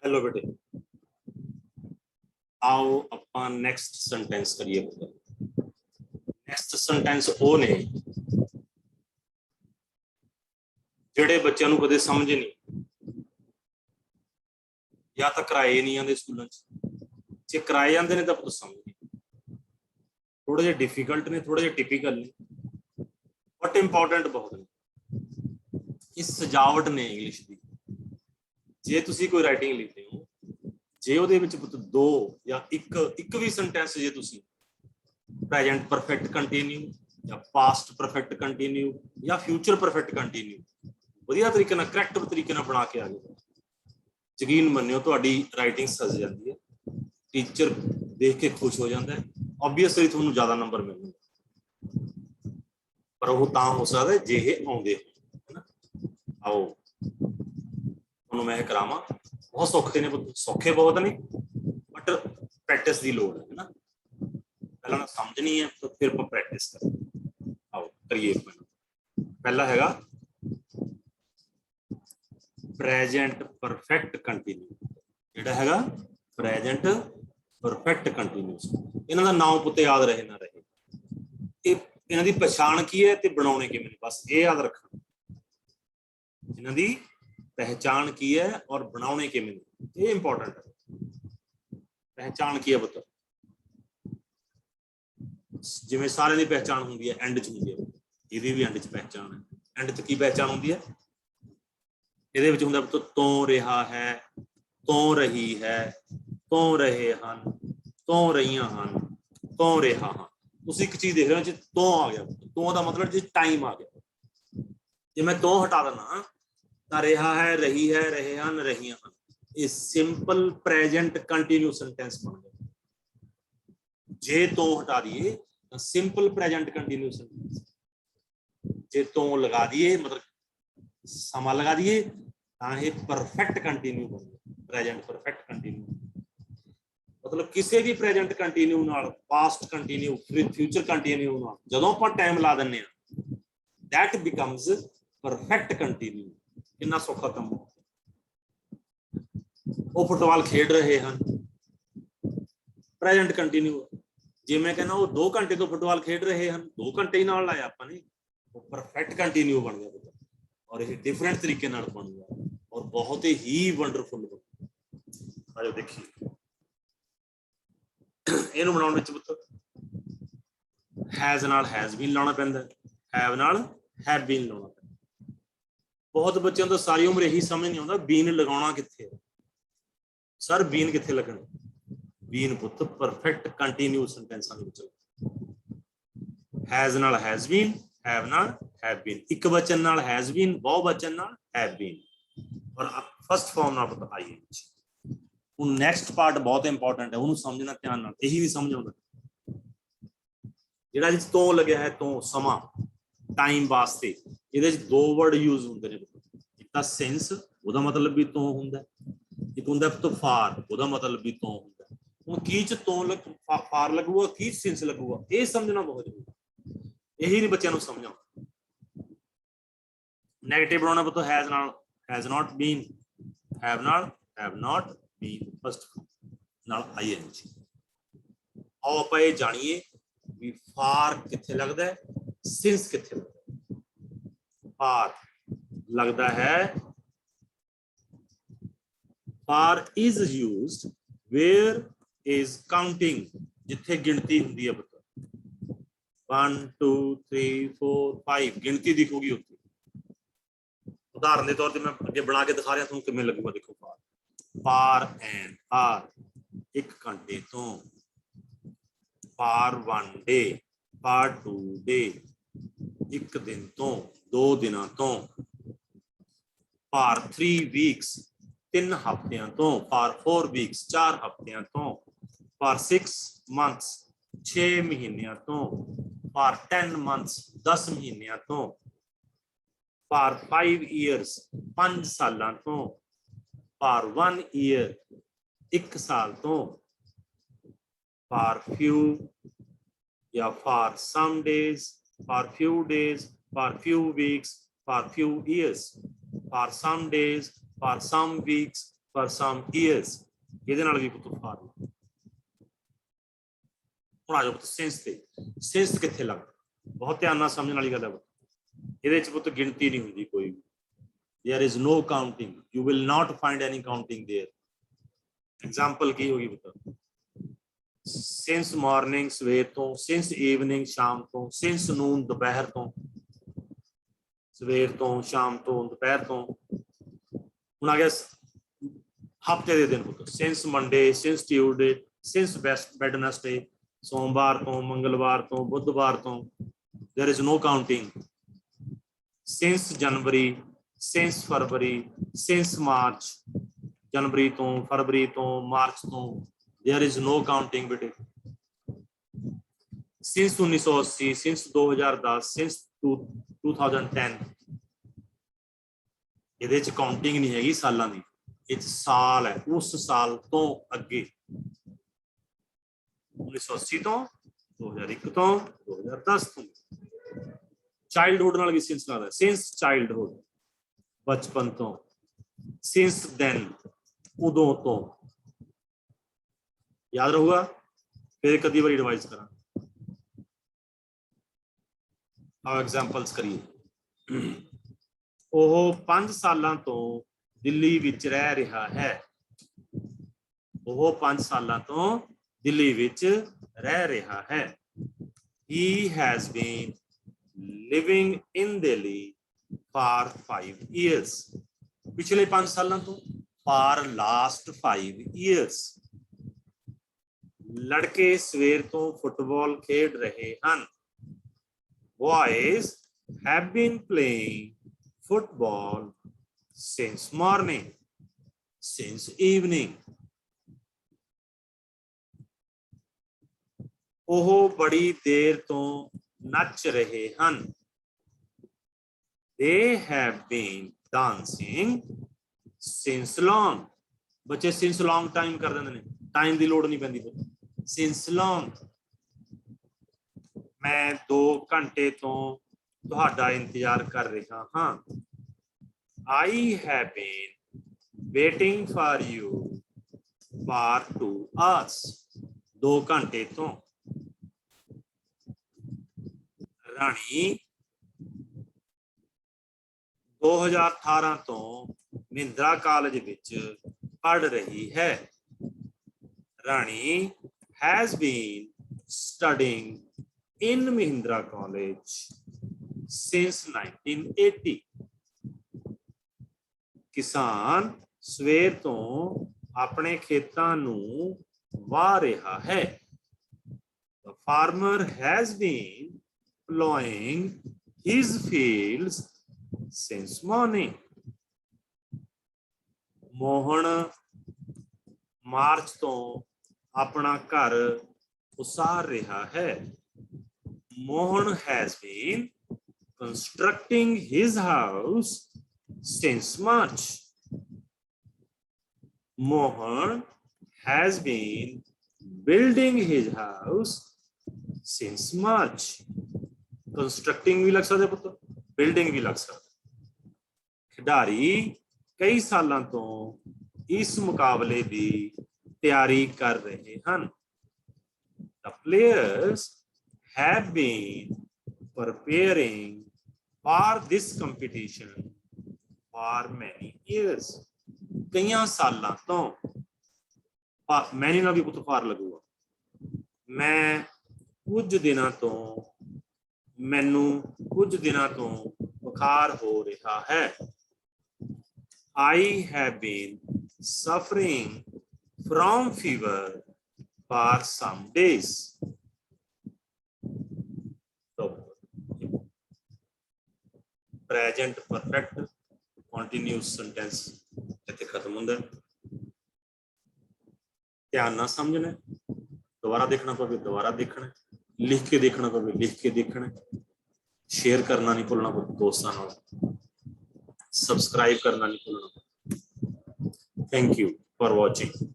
Hello बेटे, आओ ਆਪਾਂ ਨੈਕਸਟ ਸੈਂਟੈਂਸ ਕਰੀਏ। ਨੈਕਸਟ ਸੈਂਟੈਂਸ ਉਹ ਨੇ ਜਿਹੜੇ ਬੱਚਿਆਂ ਨੂੰ ਕਦੇ ਸਮਝ ਨਹੀਂ, ਜਾਂ ਤਾਂ ਕਰਾਏ ਨਹੀਂ ਆਉਂਦੇ ਸਕੂਲਾਂ 'ਚ, ਜੇ ਕਰਾਏ ਜਾਂਦੇ ਨੇ ਤਾਂ ਪੁੱਤ ਸਮਝ ਨਹੀਂ, ਥੋੜੇ ਜਿਹੇ ਡਿਫਿਕਲਟ ਨੇ, ਥੋੜੇ ਜਿਹੇ ਟਿਪੀਕਲ ਨੇ, ਬਟ ਇੰਪੋਰਟੈਂਟ ਬਹੁਤ ਨੇ। ਇਹ ਸਜਾਵਟ ਨੇ ਇੰਗਲਿਸ਼ ਦੀ। ਜੇ ਤੁਸੀਂ ਕੋਈ ਰਾਈਟਿੰਗ ਲਿਖਦੇ ਹੋ, ਜੇ ਉਹਦੇ ਵਿੱਚ ਪੁੱਤ ਦੋ ਜਾਂ ਇੱਕ ਵੀ ਸੈਂਟੈਂਸ ਜੇ ਤੁਸੀਂ ਪ੍ਰੈਜ਼ੈਂਟ ਪਰਫੈਕਟ ਕੰਟੀਨਿਊ ਜਾਂ ਪਾਸਟ ਪਰਫੈਕਟ ਕੰਟੀਨਿਊ ਜਾਂ ਫਿਊਚਰ ਪਰਫੈਕਟ ਕੰਟੀਨਿਊ ਵਧੀਆ ਤਰੀਕੇ ਨਾਲ, ਕਰੈਕਟ ਤਰੀਕੇ ਨਾਲ ਬਣਾ ਕੇ ਆ ਗਏ, ਯਕੀਨ ਮੰਨਿਓ ਤੁਹਾਡੀ ਰਾਈਟਿੰਗ ਸਜ ਜਾਂਦੀ ਹੈ, ਟੀਚਰ ਦੇਖ ਕੇ ਖੁਸ਼ ਹੋ ਜਾਂਦਾ ਹੈ, ਓਬਵੀਅਸਲੀ ਤੁਹਾਨੂੰ ਜ਼ਿਆਦਾ ਨੰਬਰ ਮਿਲਣਗੇ, ਪਰ ਉਹ ਤਾਂ ਹੋ ਸਕਦਾ ਜੇ ਇਹ ਆਉਂਦੇ ਹੋ। ਆਓ ਤੁਹਾਨੂੰ ਮੈਂ ਕਰਾਵਾਂ, ਬਹੁਤ ਸੌਖੇ ਨੇ, ਸੌਖੇ ਬਹੁਤ ਨੇ, ਬਟ ਪ੍ਰੈਕਟਿਸ ਦੀ ਲੋੜ ਹੈ ਨਾ। ਪਹਿਲਾਂ ਨਾ ਸਮਝਣੀ ਹੈ, ਫਿਰ ਆਪਾਂ ਪ੍ਰੈਕਟਿਸ ਕਰਾਂਗੇ। ਆਓ ਕਰੀਏ। ਪਹਿਲਾ ਹੈਗਾ ਪ੍ਰੈਜ਼ੈਂਟ ਪਰਫੈਕਟ ਕੰਟੀਨਿਊ, ਜਿਹੜਾ ਹੈਗਾ ਪ੍ਰੈਜ਼ੈਂਟ ਪਰਫੈਕਟ ਕੰਟੀਨਿਊਸ। ਇਹਨਾਂ ਦਾ ਨਾਮ ਪੁੱਤ ਯਾਦ ਰਹੇ ਨਾ ਰਹੇ, ਇਹ ਇਹਨਾਂ ਦੀ ਪਛਾਣ ਕੀ ਹੈ ਤੇ ਬਣਾਉਣੇ ਕਿਵੇਂ ਨੇ, ਬਸ ਇਹ ਯਾਦ ਰੱਖਣਾ। ਇਹਨਾਂ ਦੀ ਪਹਿਚਾਣ ਕੀ ਹੈ ਔਰ ਬਣਾਉਣੇ ਕਿਵੇਂ ਨੇ, ਇਹ ਇੰਪੋਰਟੈਂਟ ਹੈ। ਪਹਿਚਾਣ ਕੀ ਹੈ ਪੁੱਤ? ਜਿਵੇਂ ਸਾਰਿਆਂ ਦੀ ਪਹਿਚਾਣ ਹੁੰਦੀ ਹੈ ਐਂਡ 'ਚ ਹੁੰਦੀ ਹੈ, ਇਹਦੀ ਵੀ ਐਂਡ 'ਚ ਪਹਿਚਾਣ ਹੈ। ਐਂਡ 'ਚ ਕੀ ਪਹਿਚਾਣ ਹੁੰਦੀ ਹੈ? ਇਹਦੇ ਵਿੱਚ ਹੁੰਦਾ ਪੁੱਤ ਤੋਂ ਰਿਹਾ ਹੈ, ਤੋਂ ਰਹੀ ਹੈ, ਤੋਂ ਰਹੇ ਹਨ, ਤੋਂ ਰਹੀਆਂ ਹਨ, ਤੋਂ ਰਿਹਾ ਹਾਂ। ਤੁਸੀਂ ਇੱਕ ਚੀਜ਼ ਦੇਖ ਰਹੇ ਹੋ, ਜੇ ਤੋਂ ਆ ਗਿਆ, ਤੋਂ ਦਾ ਮਤਲਬ ਜੇ ਟਾਈਮ ਆ ਗਿਆ। ਜੇ ਮੈਂ ਤੋਂ ਹਟਾ ਦਿੰਦਾ ਤਾਂ ਰਿਹਾ ਹੈ, ਰਹੀ ਹੈ, ਰਹੇ ਹਨ, ਰਹੀਆਂ ਹਨ। ਇਹ ਸਿੰਪਲ ਪ੍ਰੈਜ਼ੈਂਟ ਕੰਟੀਨਿਊ ਸੈਂਟੈਂਸ ਬਣ ਗਿਆ। ਜੇ ਤੋਂ ਹਟਾ ਦਈਏ ਤਾਂ ਸਿੰਪਲ ਪ੍ਰੈਜ਼ੈਂਟ ਕੰਟੀਨਿਊ ਸੈਂਟੈਂਸ। ਜੇ ਤੋਂ ਲਗਾ ਦਈਏ, ਮਤਲਬ ਸਮਾਂ ਲਗਾ ਦਈਏ, ਤਾਂ ਇਹ ਪਰਫੈਕਟ ਕੰਟੀਨਿਊ ਬਣ ਗਿਆ, ਪ੍ਰੈਜ਼ੈਂਟ ਪਰਫੈਕਟ ਕੰਟੀਨਿਊ। ਮਤਲਬ ਕਿਸੇ ਵੀ ਪ੍ਰੈਜ਼ੈਂਟ ਕੰਟੀਨਿਊ ਨਾਲ, ਪਾਸਟ ਕੰਟੀਨਿਊ, ਫਿਊਚਰ ਕੰਟੀਨਿਊ ਨਾਲ ਜਦੋਂ ਆਪਾਂ ਟਾਈਮ ਲਾ ਦਿੰਦੇ ਹਾਂ, ਦੈਟ ਬਿਕਮਸ ਪਰਫੈਕਟ ਕੰਟੀਨਿਊ। ਕਿੰਨਾ ਸੌਖਾ ਕੰਮ। ਉਹ ਫੁੱਟਬਾਲ ਖੇਡ ਰਹੇ ਹਨ, ਪ੍ਰੈਜ਼ੈਂਟ ਕੰਟੀਨਿਊ। ਜੇ ਮੈਂ ਕਹਿੰਦਾ ਉਹ 2 ਘੰਟੇ ਤੋਂ ਫੁੱਟਬਾਲ ਖੇਡ ਰਹੇ ਹਨ, 2 ਘੰਟੇ ਹੀ ਨਾਲ ਲਾਇਆ ਆਪਾਂ ਨੇ, ਉਹ ਪਰਫੈਕਟ ਕੰਟੀਨਿਊ ਬਣ ਗਿਆ। ਔਰ ਇਹ ਡਿਫਰੈਂਟ ਤਰੀਕੇ ਨਾਲ ਬਣ ਗਿਆ ਔਰ ਬਹੁਤ ਹੀ ਵੰਡਰਫੁਲ ਬਣ। ਆਜੋ ਦੇਖੀਏ ਇਹਨੂੰ ਬਣਾਉਣ ਵਿੱਚ ਪੁੱਤ ਹੈਜ਼ ਨਾਲ ਹੈਜ਼ ਬੀਨ ਲਾਉਣਾ ਪੈਂਦਾ, ਹੈਵ ਨਾਲ ਹੈਵ ਬੀਨ ਲਾਉਣਾ ਪੈਂਦਾ। ਬਹੁਤ ਬੱਚਿਆਂ ਤੋਂ ਸਾਰੀ ਉਮਰ ਇਹੀ ਸਮਝ ਨਹੀਂ ਆਉਂਦਾ ਬੀਨ ਲਗਾਉਣਾ ਕਿੱਥੇ ਹੈ। ਸਰ ਬੀਨ ਕਿੱਥੇ ਲੱਗਣਾ? ਬੀਨ ਪੁੱਤ ਪਰਫੈਕਟ ਕੰਟੀਨਿਊ ਸੈਂਟੈਂਸਾਂ ਦੇ ਵਿੱਚ। ਹੈਜ਼ ਨਾਲ ਹੈਜ਼ ਬੀਨ, ਹੈਵ ਨਾਲ ਹੈਵ ਬੀਨ, ਇੱਕ ਵਚਨ ਨਾਲ ਹੈਜ਼ ਬੀਨ, ਬਹੁ ਵਚਨ ਨਾਲ ਹੈਵ ਬੀਨ, ਔਰ ਫਸਟ ਫਾਰਮ ਨਾਲ ਪੁੱਤ ਆਈ ਐਨ ਜੀ। ਹੁਣ ਨੈਕਸਟ ਪਾਰਟ ਬਹੁਤ ਇੰਪੋਰਟੈਂਟ ਹੈ, ਉਹਨੂੰ ਸਮਝਣਾ ਧਿਆਨ ਨਾਲ। ਇਹੀ ਨਹੀਂ ਸਮਝ ਆਉਂਦਾ ਜਿਹੜਾ ਜਿਸ ਤੋਂ ਲੱਗਿਆ ਹੈ, ਤੋਂ ਸਮਾਂ, ਟਾਈਮ ਵਾਸਤੇ, ਇਹਦੇ ਚ 2 ਵਰਡ ਯੂਜ਼ ਹੁੰਦੇ ਨੇ। ਇੱਕ ਤਾਂ ਸਿੰਸ, ਉਹਦਾ ਮਤਲਬ ਵੀ ਤੋਂ ਹੁੰਦਾ, ਇੱਕ ਹੁੰਦਾ ਫਾਰ, ਉਹਦਾ ਮਤਲਬ ਵੀ ਤੋਂ ਹੁੰਦਾ। ਹੁਣ ਕੀ ਚ ਤੋਂ ਫਾਰ ਲੱਗੂਗਾ, ਕੀ ਸਿੰਸ ਲੱਗੂਗਾ, ਇਹ ਸਮਝਣਾ ਬਹੁਤ ਜ਼ਰੂਰੀ। ਇਹੀ ਨਹੀਂ ਬੱਚਿਆਂ ਨੂੰ ਸਮਝ ਆਉਂਦਾ। ਨੈਗੇਟਿਵ ਬਣਾਉਣਾ ਪੁੱਤ ਹੈਜ਼ ਨਾਲ ਹੈਜ਼ ਨਾਟ ਬੀਨ, ਹੈਵ ਨਾਲ ਹੈਵ ਨਾਟ ਬੀਨ, ਫਸਟ ਨਾਲ ਆਈ ਐਨ ਜੀ। ਆਓ ਆਪਾਂ ਇਹ ਜਾਣੀਏ ਵੀ ਫਾਰ ਕਿੱਥੇ ਲੱਗਦਾ ਹੈ, ਸਿੰਸ ਕਿੱਥੇ ਲੱਗਦਾ। ਫਾਰ ਲੱਗਦਾ ਹੈ, for is used where is counting, ਜਿੱਥੇ ਗਿਣਤੀ ਹੁੰਦੀ ਹੈ ਪੁੱਤ। 1 2 3 4 5 ਗਿਣਤੀ ਦਿਖੂਗੀ ਉੱਥੇ। ਉਦਾਹਰਨ ਦੇ ਤੌਰ ਤੇ ਮੈਂ ਅੱਗੇ ਬਣਾ ਕੇ ਦਿਖਾ ਰਿਹਾ ਤੁਹਾਨੂੰ ਕਿਵੇਂ ਲੱਗੂਗਾ। ਦੇਖੋ ਫਾਰ, ਫਾਰ ਐਂਡ ਆਰ, 1 ਘੰਟੇ ਤੋਂ, ਫਾਰ 1 ਡੇ, ਫਾਰ 2 ਡੇ, 1 ਦਿਨ ਤੋਂ, 2 ਦਿਨਾਂ ਤੋਂ, ਫਾਰ 3 ਵੀਕਸ, 3 ਹਫ਼ਤਿਆਂ ਤੋਂ, ਫਾਰ 4 ਵੀਕਸ, 4 ਹਫ਼ਤਿਆਂ ਤੋਂ, ਫਾਰ 6 ਮੰਥਸ, 6 ਮਹੀਨਿਆਂ ਤੋਂ, ਫਾਰ 10 ਮੰਥਸ, 10 ਮਹੀਨਿਆਂ ਤੋਂ, ਫਾਰ 5 years, 5 ਸਾਲਾਂ ਤੋਂ, ਫਾਰ 1 year, 1 ਸਾਲ ਤੋਂ, ਫਾਰ few ਜਾਂ for some days, for few days, for few weeks, for few years, for some days, for some weeks, for some years ਇਹਦੇ ਨਾਲ ਵੀ ਪੁੱਤ ਫਾਰ ਹੁਣ ਆ ਜਾਓ ਪੁੱਤ ਸਿੰਸ ਤੇ ਸਿੰਸ ਕਿੱਥੇ ਲੱਗਦਾ ਬਹੁਤ ਧਿਆਨ ਨਾਲ ਸਮਝਣ ਵਾਲੀ ਗੱਲ ਹੈ ਇਹਦੇ ਚ ਪੁੱਤ ਗਿਣਤੀ ਨਹੀਂ ਹੁੰਦੀ ਕੋਈ ਵੀ there is no counting you will not find any counting there example ਕੀ ਹੋਗੀ ਪੁੱਤ since morning ਸਵੇਰ ਤੋਂ since evening ਸ਼ਾਮ ਤੋਂ since noon ਦੁਪਹਿਰ ਤੋਂ ਸਵੇਰ ਤੋਂ ਸ਼ਾਮ ਤੋਂ ਦੁਪਹਿਰ ਤੋਂ ਹੁਣ ਆ ਗਿਆ ਹਫਤੇ ਦੇ ਦਿਨ ਪੁੱਤ since Monday since Tuesday since Wednesday ਸੋਮਵਾਰ ਤੋਂ ਮੰਗਲਵਾਰ ਤੋਂ ਬੁੱਧਵਾਰ ਤੋਂ there is no counting since January since February since March जनवरी तो फरवरी तो मार्च तो there is no counting बेटे since 1980 since 2010 since 2010 ਇਹਦੇ ਚ ਕਾਊਂਟਿੰਗ ਨਹੀਂ ਹੈਗੀ ਸਾਲਾਂ ਦੀ ਇਹ ਸਾਲ ਹੈ ਉਸ ਸਾਲ ਤੋਂ ਅੱਗੇ 1980 ਤੋਂ 2001 ਤੋਂ 2010 ਤੋਂ ਚਾਈਲਡਹੁੱਡ ਨਾਲ ਵੀ ਸਿੰਸ ਲੱਗਦਾ ਸਿੰਸ ਚਾਈਲਡਹੁੱਡ ਬਚਪਨ ਤੋਂ ਸਿੰਸ ਦੈਨ ਉਦੋਂ ਤੋਂ याद रहूगा फिर एक अद्धी बारी रिवाइज करा आओ एग्जांपल्स करिए ਉਹ 5 ਸਾਲਾਂ ਤੋਂ ਦਿੱਲੀ ਵਿੱਚ ਰਹਿ ਰਿਹਾ ਹੈ ਉਹ 5 ਸਾਲਾਂ ਤੋਂ ਦਿੱਲੀ ਵਿੱਚ ਰਹਿ ਰਿਹਾ ਹੈ he has been living in Delhi for 5 years ਪਿਛਲੇ 5 ਸਾਲਾਂ ਤੋਂ for last 5 years लड़के सवेर तो फुटबॉल खेड रहे हैं boys have been playing football since morning since evening ਉਹ ਬੜੀ ਦੇਰ ਤੋਂ ਨੱਚ ਰਹੇ ਹਨ they have been dancing since long ਬੱਚੇ since long time ਕਰ ਦਿੰਦੇ ਨੇ ਟਾਈਮ ਦੀ ਲੋੜ ਨਹੀਂ ਪੈਂਦੀ since long मैं 2 ਘੰਟੇ ਤੋਂ ਤੁਹਾਡਾ ਇੰਤਜ਼ਾਰ ਕਰ ਰਿਹਾ ਹਾਂ I have been waiting for you for 2 hours 2 ਘੰਟੇ ਤੋਂ ਰਾਣੀ 2018 ਤੋਂ ਮਹਿੰਦਰਾ ਕਾਲਜ ਵਿੱਚ ਪੜ੍ਹ ਰਹੀ ਹੈ ਰਾਣੀ has been studying in Mahindra College since 1980 ਕਿਸਾਨ ਸਵੇਰ ਤੋਂ ਆਪਣੇ ਖੇਤਾਂ ਨੂੰ ਵਾਹ ਰਿਹਾ ਹੈ the farmer has been plowing his fields since morning Mohan March ਤੋਂ अपना घर उसार रहा है Mohan has been constructing his house since March Mohan has been building his house since March constructing भी लग सकता है पुत्र building भी लग सकता खिडारी कई सालों तो इस मुकाबले दी तैयारी कर रहे हैं the players have been preparing for this competition for many years कई सालों तो मैंने ना भी कुछ फार लगूगा मैं कुछ दिनों तो मैनू कुछ दिनों तो बुखार हो रहा है I have been suffering from fever for some days so present perfect continuous sentence ਇੱਥੇ ਖਤਮ ਹੁੰਦਾ ਧਿਆਨ ਨਾਲ ਸਮਝਣਾ ਦੁਬਾਰਾ ਦੇਖਣਾ ਪਵੇ ਦੁਬਾਰਾ ਦੇਖਣਾ ਲਿਖ ਕੇ ਦੇਖਣਾ ਪਵੇ ਲਿਖ ਕੇ ਦੇਖਣਾ ਸ਼ੇਅਰ ਕਰਨਾ ਨਹੀਂ ਭੁੱਲਣਾ ਦੋਸਤਾਂ ਨਾਲ सब्सक्राइब करना नहीं भूलना थैंक यू फॉर वॉचिंग